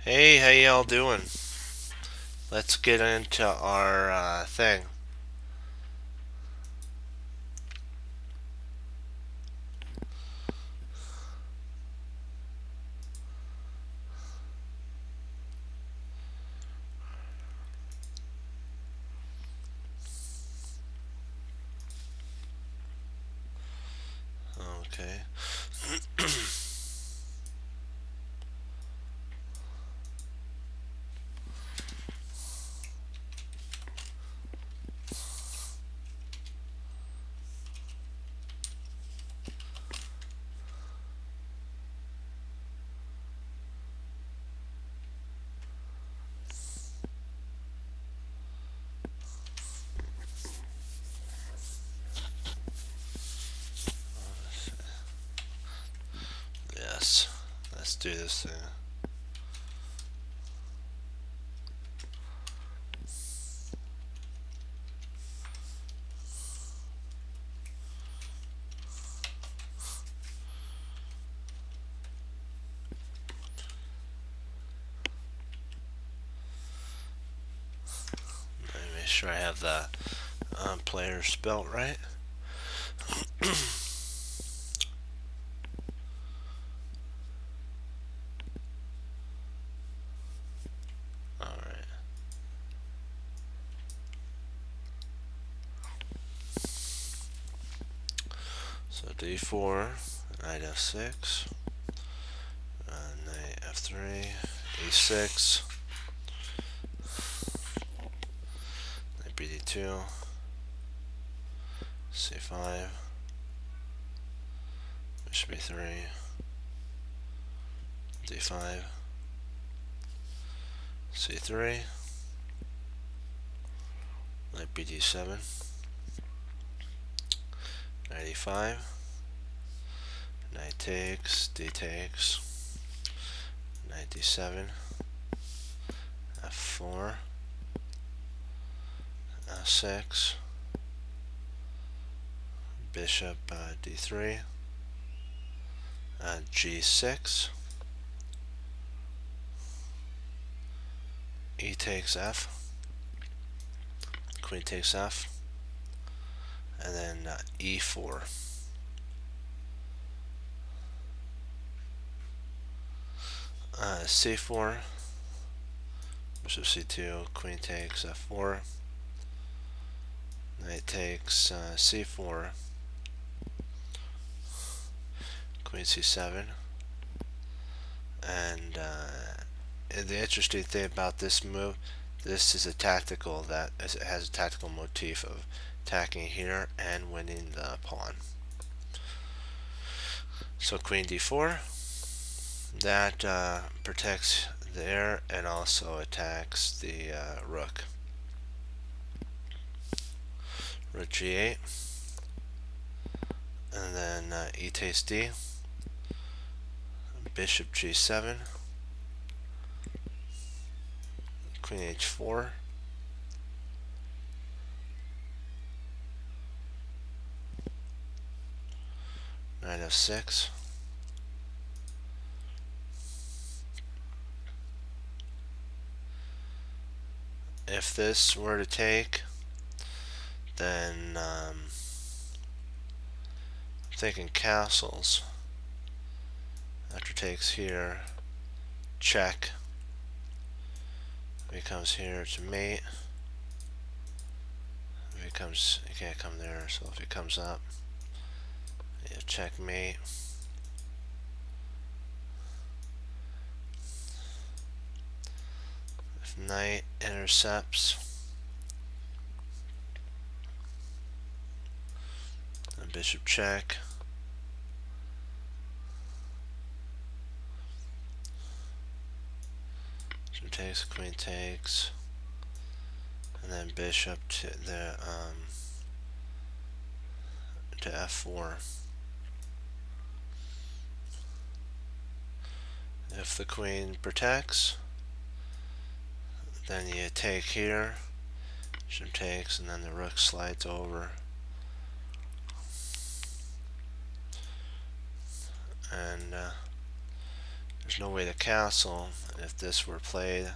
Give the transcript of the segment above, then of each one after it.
Hey, how y'all doing? Let's get into our thing. Okay. Yes. Let's do this thing. Let me make sure I have the player spelt right. Alright. So d4, knight f6, knight f3, e6, knight bd2, c5, bishop e3, d5, c3, knight bd7, knight e5, knight takes, d takes, knight d7, f4, f6, bishop d3, g6, e takes f, queen takes f, and then e4. c4, bishop c2, queen takes f4, knight takes c4, queen c7, and the interesting thing about this move, this is a tactical it has a tactical motif of attacking here and winning the pawn. So queen d4, that protects there and also attacks the rook. Rook g8, and then e takes d, bishop g7, queen h4, knight f6, if this were to take, then I'm thinking castles. After takes here, check. If he comes here to mate, if he comes, he can't come there, so if he comes up, yeah, checkmate. If knight intercepts, then bishop check. So takes, queen takes, and then bishop to the to f4. If the queen protects, then you take here, bishop takes, and then the rook slides over, and there's There's no way to castle if this were played.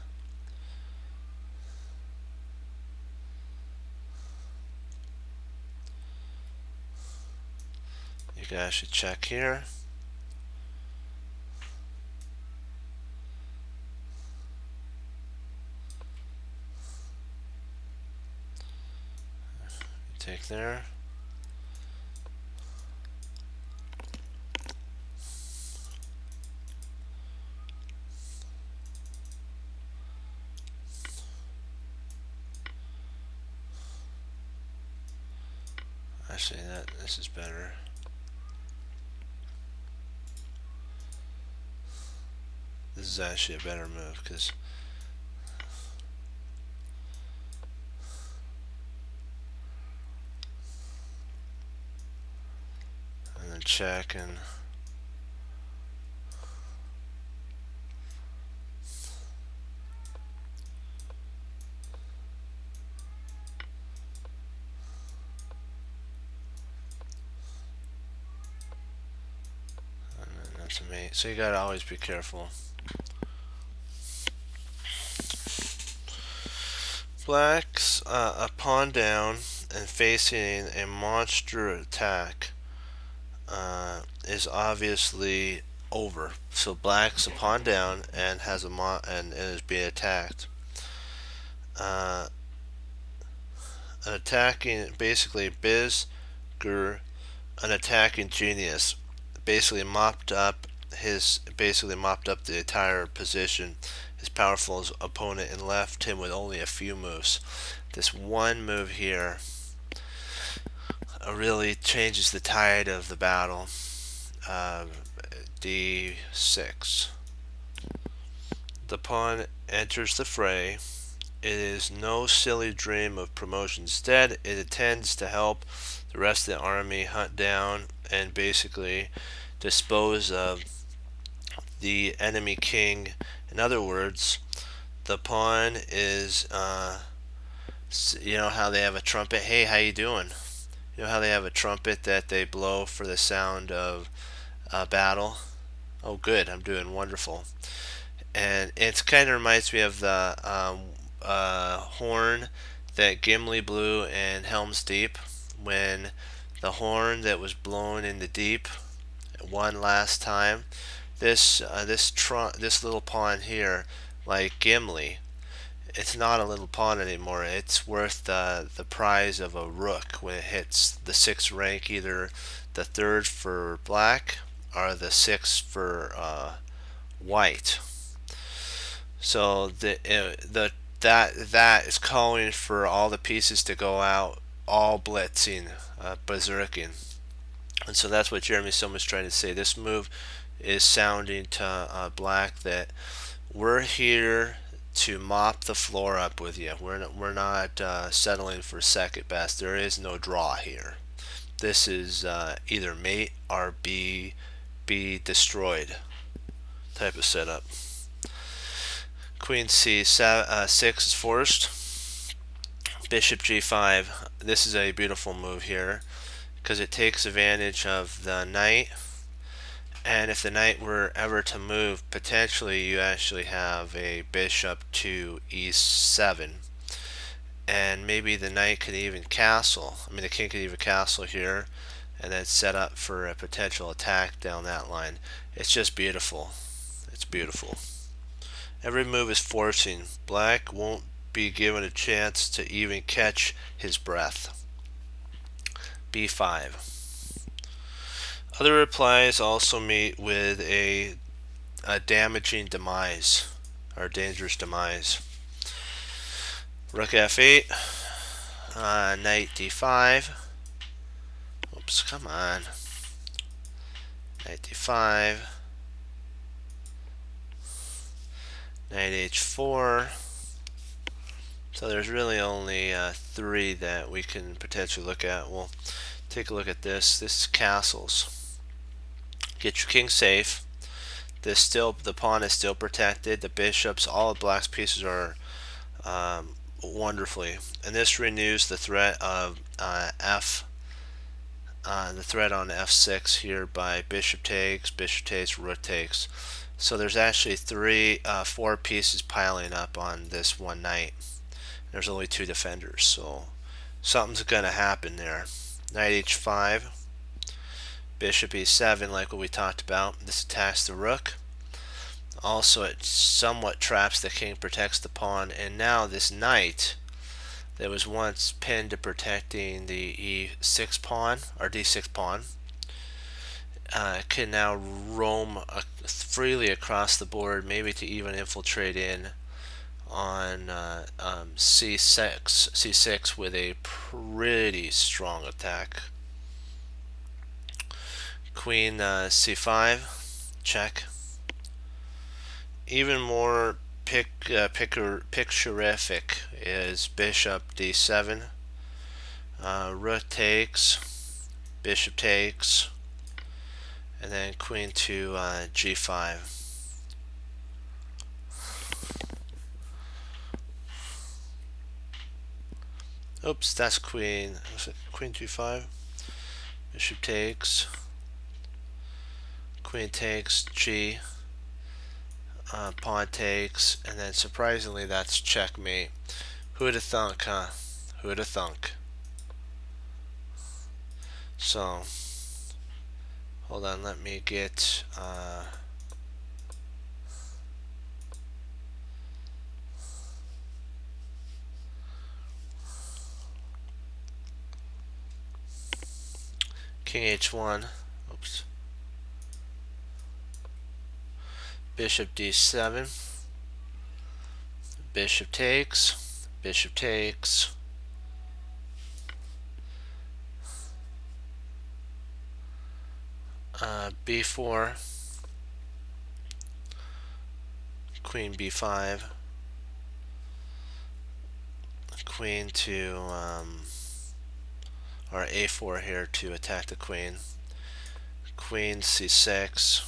You guys should check here. Take there. Actually, this is better. This is actually a better move because and then check and that's a mate. So you gotta always be careful. Black's a pawn down and facing a monster attack is obviously over. So black's a pawn down and has a and is being attacked. An attacking basically Bizgur, an attacking genius, basically mopped up the entire position, his powerful opponent, and left him with only a few moves. This one move here really changes the tide of the battle. D6. The pawn enters the fray. It is no silly dream of promotion. Instead, it intends to help the rest of the army hunt down and basically dispose of the enemy king. In other words, the pawn is, you know how they have a trumpet? Hey, how you doing? You know how they have a trumpet that they blow for the sound of battle? Oh, good. I'm doing wonderful. And it kind of reminds me of the horn that Gimli blew in Helm's Deep, when the horn that was blown in the deep one last time. This little pawn here, like Gimli, it's not a little pawn anymore. It's worth the prize of a rook when it hits the 6th rank, either the 3rd for black or the 6th for white. So that is calling for all the pieces to go out, all blitzing, berserking. And so that's what Jeremy Silver's trying to say. This move is sounding to black that we're here to mop the floor up with you. We're not settling for second best. There is no draw here. This is either mate or be destroyed type of setup. Queen C6 is forced. Bishop G5. This is a beautiful move here because it takes advantage of the knight. And if the knight were ever to move, potentially you actually have a bishop to E7. And maybe the knight could even castle. I mean, the king could even castle here and then set up for a potential attack down that line. It's just beautiful. It's beautiful. Every move is forcing. Black won't be given a chance to even catch his breath. B5. Other replies also meet with a damaging demise, or dangerous demise. Rook F8, Knight D5. Oops, come on. Knight D5. Knight H4. So there's really only 3 that we can potentially look at. We'll take a look at this. This is castles. Get your king safe. The pawn is still protected. The bishops, all of black's pieces are wonderfully. And this renews the threat of the threat on F6 here by bishop takes, rook takes. So there's actually four pieces piling up on this one knight. There's only two defenders, so something's gonna happen there. Knight h5, bishop e7, like what we talked about. This attacks the rook. Also, it somewhat traps the king, protects the pawn, and now this knight that was once pinned to protecting the e6 pawn or d6 pawn can now roam freely across the board, maybe to even infiltrate in on c6 with a pretty strong attack. Queen c5, check. Even more picturific is bishop d7, rook takes, bishop takes, and then queen to g5. Oops, that's queen. Was it queen g5? Bishop takes, queen takes, g, pawn takes, and then surprisingly that's checkmate. Who'd have thunk, huh? Who'd have thunk? So, hold on, let me get king h1. Oops. Bishop d7. Bishop takes. Bishop takes. B4. Queen b5. Queen to or a4 here to attack the queen. Queen c6.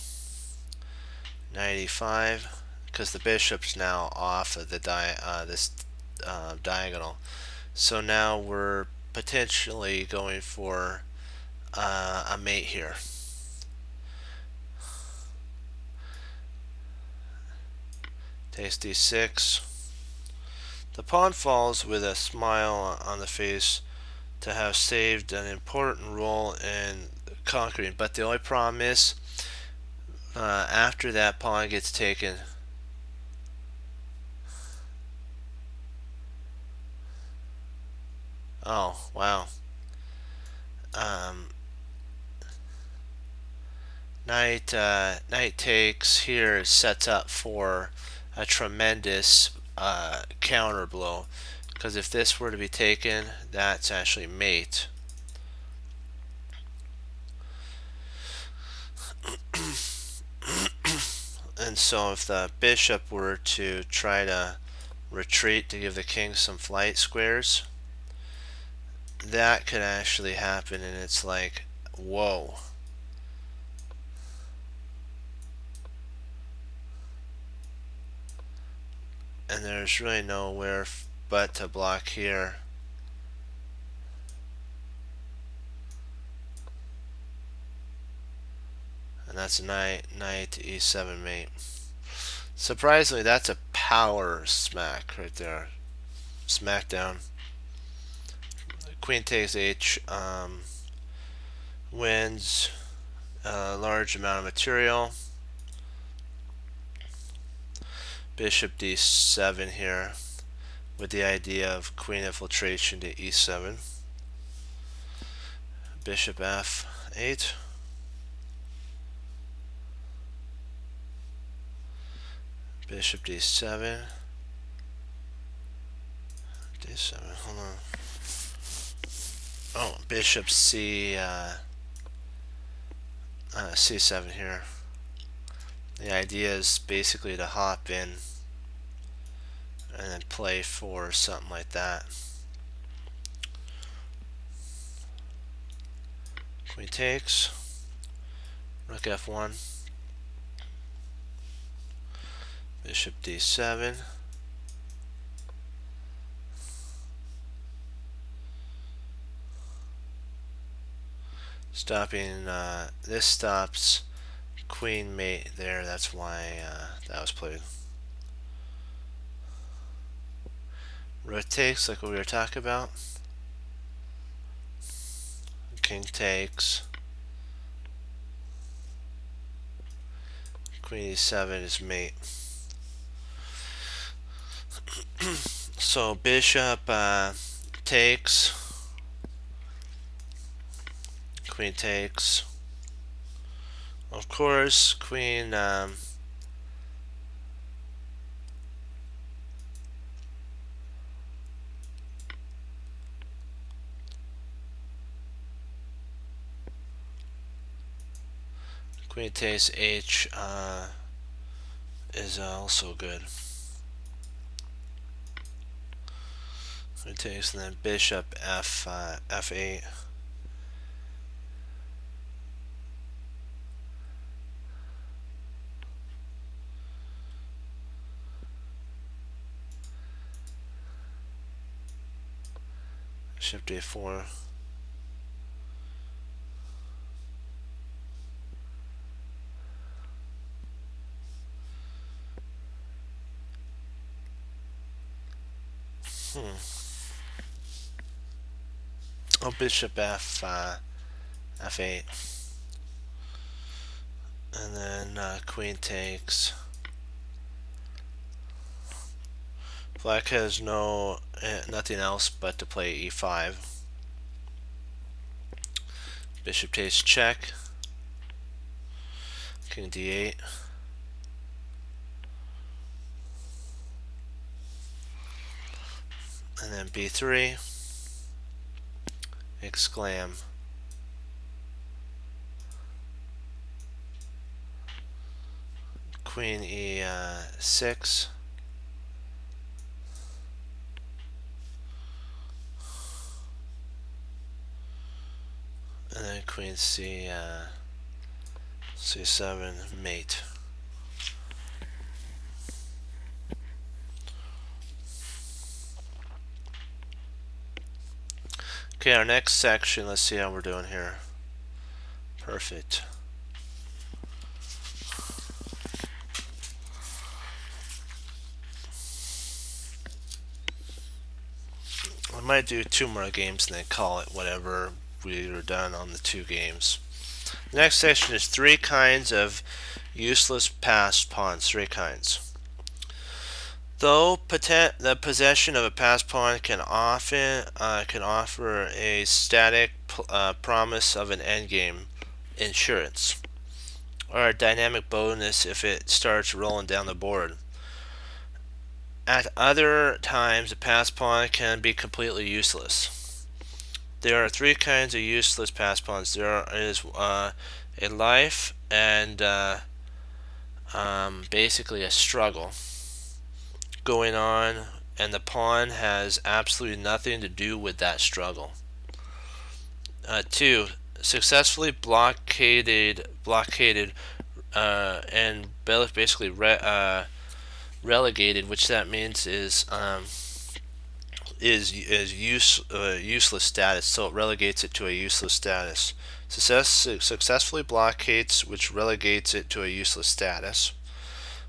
Knight e5, because the bishop's now off of the this diagonal. So now we're potentially going for a mate here. Takes d6. The pawn falls with a smile on the face to have saved an important role in conquering, but the only problem is after that pawn gets taken, oh wow, knight takes here sets up for a tremendous counter blow, because if this were to be taken, that's actually mate. And so if the bishop were to try to retreat to give the king some flight squares, that could actually happen, and it's like, whoa. And there's really nowhere but to block here. And that's a knight e7 mate. Surprisingly, that's a power smack right there. Smackdown. Queen takes h, wins a large amount of material. Bishop d7 here with the idea of queen infiltration to e7. Bishop f8. Bishop d7. D7, hold on. Oh, bishop c7 here. The idea is basically to hop in and then play for something like that. Queen takes. Rook f1. Bishop d7. Stopping, this stops queen mate there. That's why that was played. Rook takes, like what we were talking about. King takes. Queen e7 is mate. So bishop takes. Queen takes. Of course, queen queen takes h is also good. Queen takes, and then bishop f8. Bishop d4. Oh, bishop f8, and then queen takes. Black has nothing else but to play e5. Bishop takes check. King d8. And then b3. Exclam. Queen e6. And then queen c7 mate. Okay, our next section, let's see how we're doing here. Perfect. I might do 2 more games and then call it whatever we are done on the 2 games. The next section is 3 kinds of useless passed pawns. 3 kinds. Though the possession of a passed pawn can often offer a static promise of an endgame insurance, or a dynamic bonus if it starts rolling down the board. At other times, a passed pawn can be completely useless. There are 3 kinds of useless passed pawns. There is a life and basically a struggle going on, and the pawn has absolutely nothing to do with that struggle. 2, successfully blockaded and basically relegated, which that means is useless status, so it relegates it to a useless status. Successfully blockades, which relegates it to a useless status.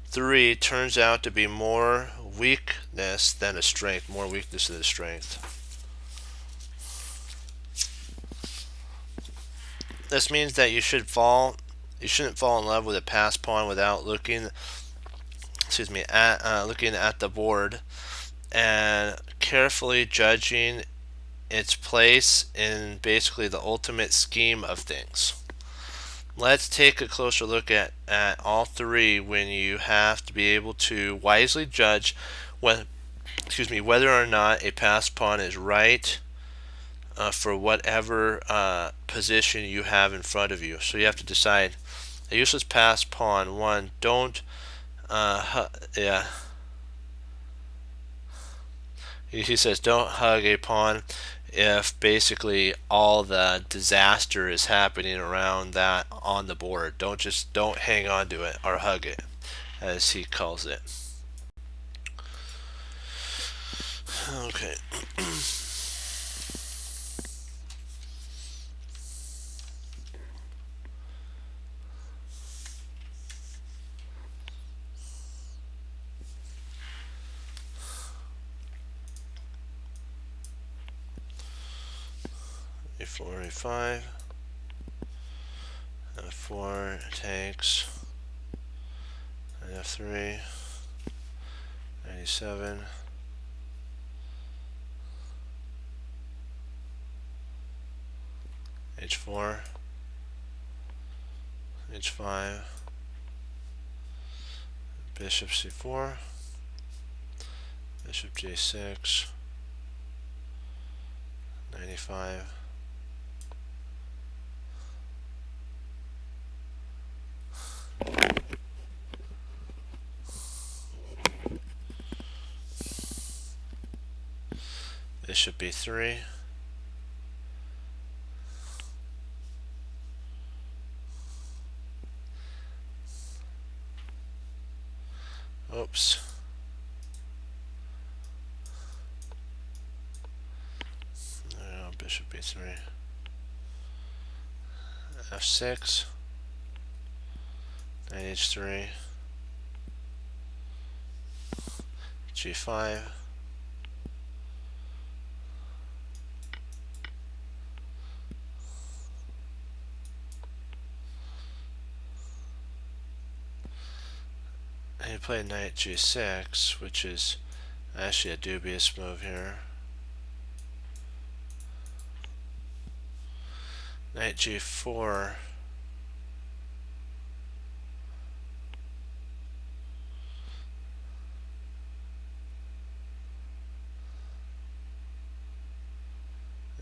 3, turns out to be more weakness than a strength. More weakness than a strength. This means that you shouldn't fall in love with a passed pawn without looking at the board and carefully judging its place in basically the ultimate scheme of things. Let's take a closer look at all 3 when you have to be able to wisely judge whether or not a passed pawn is right for whatever position you have in front of you. So you have to decide. A useless passed pawn. 1, don't he says don't hug a pawn if basically all the disaster is happening around that on the board. Don't hang on to it or hug it, as he calls it. Okay. 45. F4 takes. F3. 97. H4. H5. Bishop C4. Bishop J6. 95. Bishop B3. Oops. No, Bishop B3. F6. Knight H3. G5. And he played Knight G6, which is actually a dubious move here. Knight G4.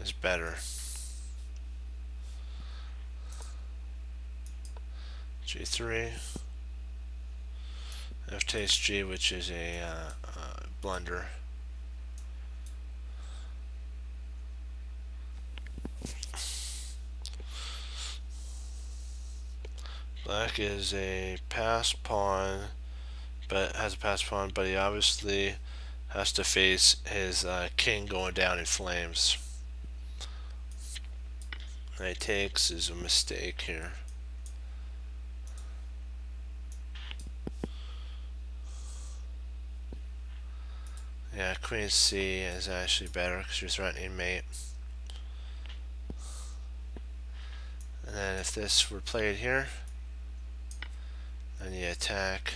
Is better. G3. F takes G, which is a blunder. Black is a passed pawn, but has a passed pawn, but he obviously has to face his king going down in flames. Knight takes is a mistake here. Yeah, Queen C is actually better because you're threatening mate. And then if this were played here, then you attack.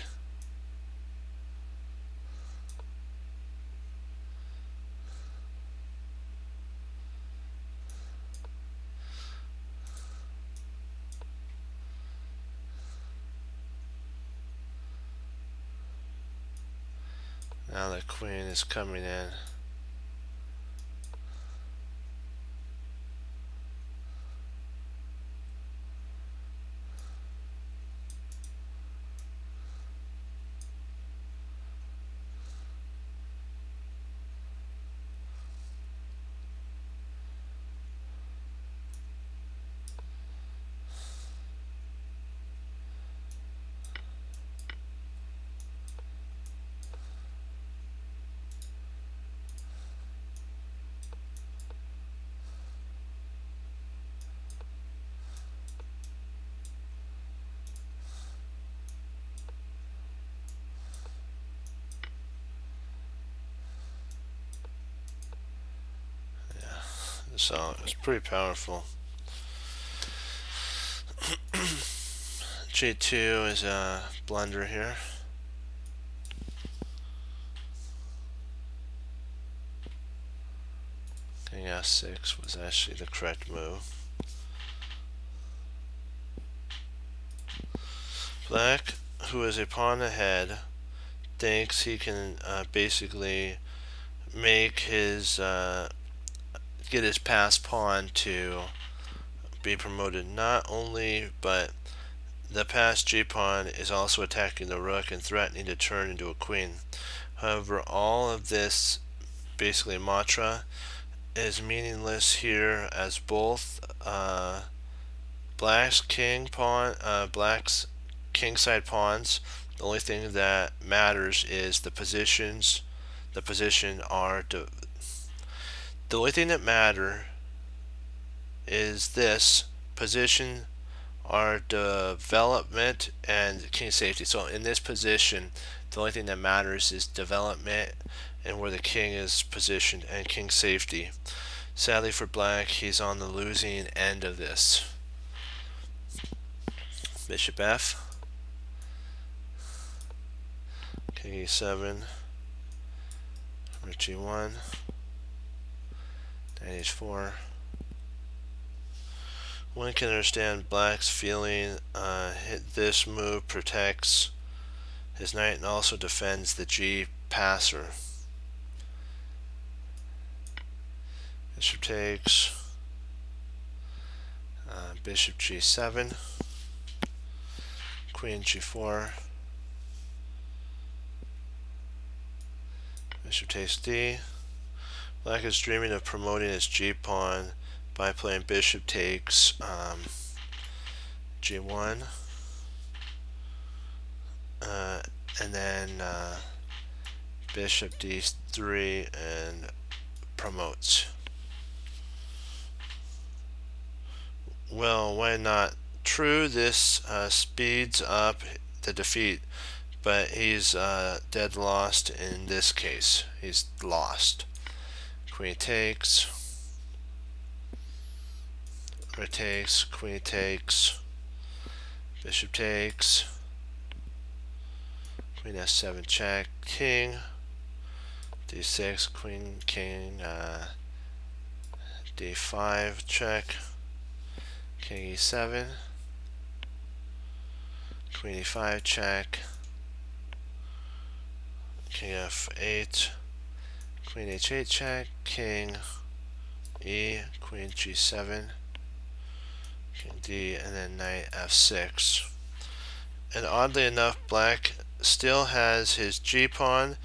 Now the queen is coming in. So it's pretty powerful. G2 is a blunder here. King S6 was actually the correct move. Black, who is a pawn ahead, thinks he can basically make his get his passed pawn to be promoted not only, but the passed G pawn is also attacking the rook and threatening to turn into a queen. However, all of this basically mantra is meaningless here, as both black's king pawn, black's kingside pawns. The only thing that matters is the positions. The position are the only thing that matter is this position are development and king safety. So in this position, the only thing that matters is development and where the king is positioned and king safety. Sadly for black, he's on the losing end of this. Bishop F. King E7. Rook G1. Knight H4. One can understand black's feeling. This move protects his knight and also defends the G passer. Bishop takes. Bishop G7. Queen G4. Bishop takes D. Black is dreaming of promoting his G-pawn by playing bishop takes G1, and then bishop D3 and promotes. Well, why not? True, this speeds up the defeat, but he's dead lost in this case. He's lost. Queen takes. Rook takes. Queen takes. Bishop takes. Queen S7 check. King. D6. Queen king. D5 check. King E7. Queen E5 check. King F8. Queen H8 check. King E. Queen G7. King D, and then Knight F6. And oddly enough, black still has his G-pawn,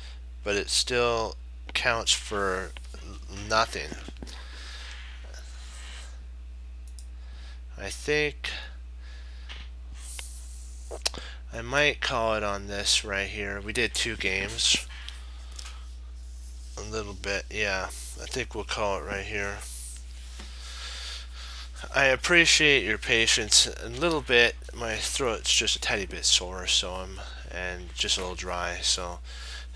but it still counts for nothing. I think I might call it on this right here. We did 2 games. A little bit, yeah. I think we'll call it right here. I appreciate your patience a little bit. My throat's just a tiny bit sore, and just a little dry. So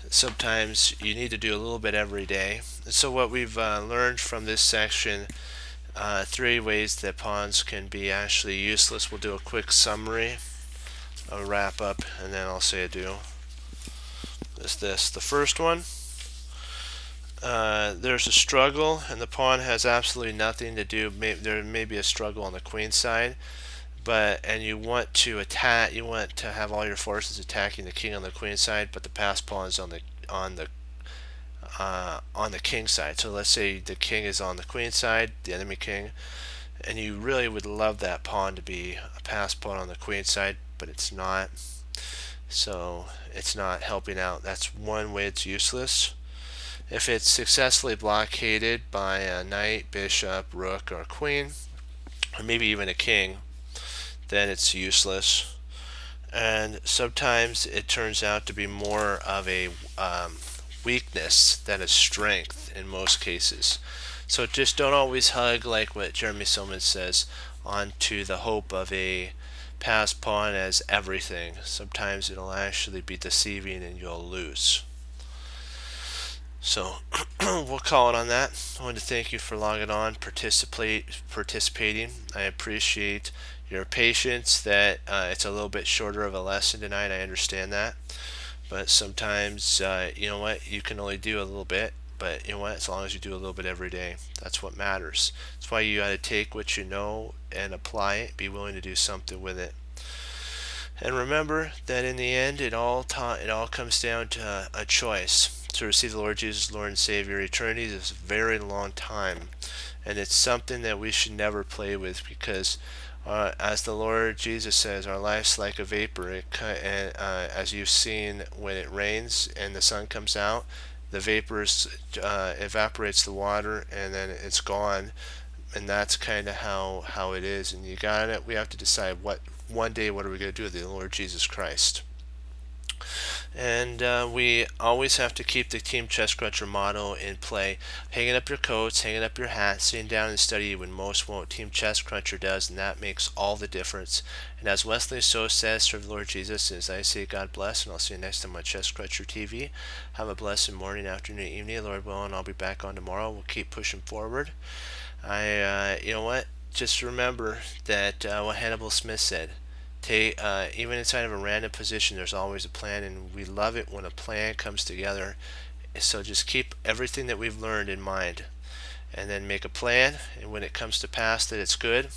sometimes you need to do a little bit every day. So what we've learned from this section, 3 ways that pawns can be actually useless. We'll do a quick summary, a wrap up, and then I'll say adieu. Is this the first one? There's a struggle, and the pawn has absolutely nothing to do. There may be a struggle on the queen side, and you want to attack. You want to have all your forces attacking the king on the queen side, but the passed pawn is on the king side. So let's say the king is on the queen side, the enemy king, and you really would love that pawn to be a passed pawn on the queen side, but it's not. So it's not helping out. That's one way it's useless. If it's successfully blockaded by a knight, bishop, rook, or queen, or maybe even a king, then it's useless. And sometimes it turns out to be more of a weakness than a strength in most cases. So just don't always hug, like what Jeremy Silman says, onto the hope of a passed pawn as everything. Sometimes it'll actually be deceiving and you'll lose. So we'll call it on that. I want to thank you for logging on, participating. I appreciate your patience that it's a little bit shorter of a lesson tonight. I understand that. But sometimes, you know what, you can only do a little bit. But you know what, as long as you do a little bit every day, that's what matters. That's why you got to take what you know and apply it. Be willing to do something with it. And remember that in the end, it all comes down to a choice. To receive the Lord Jesus, Lord and Savior, eternity is a very long time, and it's something that we should never play with, because as the Lord Jesus says, our life's like a vapor. As you've seen, when it rains and the sun comes out, the vapors evaporates the water, and then it's gone. And that's kind of how it is. And we have to decide one day what are we going to do with the Lord Jesus Christ. And we always have to keep the Team Chest Cruncher motto in play. Hanging up your coats, hanging up your hats, sitting down and study when most won't. Team Chest Cruncher does, and that makes all the difference. And as Wesley so says, serve the Lord Jesus. As I say, God bless, and I'll see you next time on Chest Cruncher TV. Have a blessed morning, afternoon, evening. Lord willing, I'll be back on tomorrow. We'll keep pushing forward. You know what? Just remember that what Hannibal Smith said. Even inside of a random position, there's always a plan, and we love it when a plan comes together. So just keep everything that we've learned in mind, and then make a plan. And when it comes to pass, that it's good,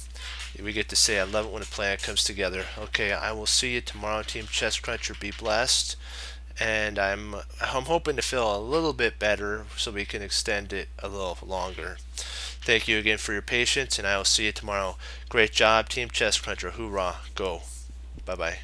we get to say, "I love it when a plan comes together." Okay, I will see you tomorrow, Team Chest Cruncher. Be blessed, and I'm hoping to feel a little bit better so we can extend it a little longer. Thank you again for your patience, and I will see you tomorrow. Great job, Team Chest Cruncher. Hoorah! Go. Bye bye.